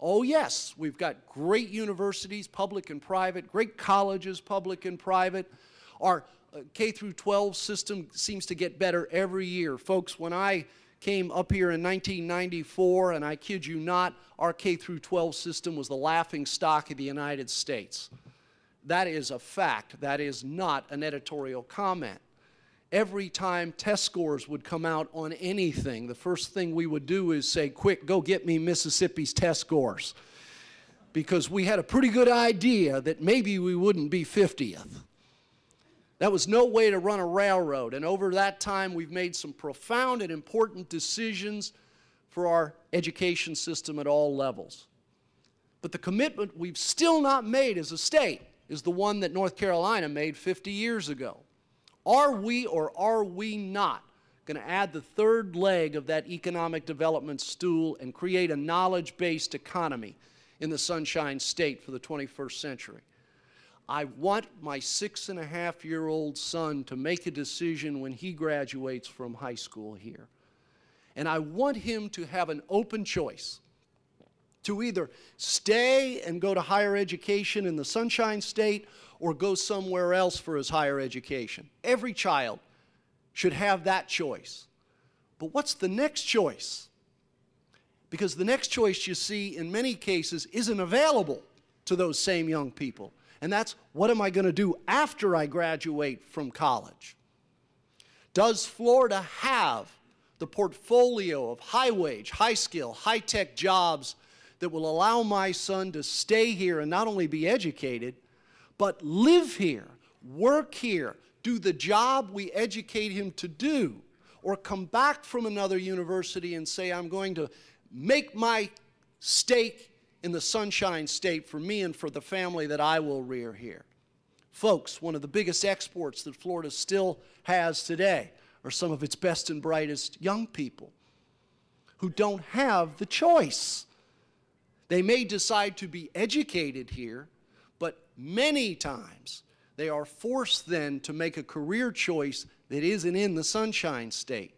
Oh yes, we've got great universities, public and private, great colleges, public and private. Our K through 12 system seems to get better every year. Folks, when I came up here in 1994, and I kid you not, our K through 12 system was the laughing stock of the United States. That is a fact. That is not an editorial comment. Every time test scores would come out on anything, the first thing we would do is say, quick, go get me Mississippi's test scores. Because we had a pretty good idea that maybe we wouldn't be 50th. That was no way to run a railroad, and over that time we've made some profound and important decisions for our education system at all levels. But the commitment we've still not made as a state is the one that North Carolina made 50 years ago. Are we or are we not going to add the third leg of that economic development stool and create a knowledge-based economy in the Sunshine State for the 21st century? I want my 6.5-year-old son to make a decision when he graduates from high school here. And I want him to have an open choice to either stay and go to higher education in the Sunshine State or go somewhere else for his higher education. Every child should have that choice. But what's the next choice? Because the next choice, you see, in many cases isn't available to those same young people. And that's, what am I going to do after I graduate from college? Does Florida have the portfolio of high-wage, high-skill, high-tech jobs that will allow my son to stay here and not only be educated, but live here, work here, do the job we educate him to do, or come back from another university and say, I'm going to make my stake in the Sunshine State for me and for the family that I will rear here? Folks, one of the biggest exports that Florida still has today are some of its best and brightest young people who don't have the choice. They may decide to be educated here, but many times they are forced then to make a career choice that isn't in the Sunshine State.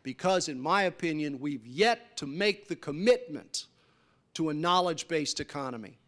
Because, in my opinion, we've yet to make the commitment to a knowledge-based economy.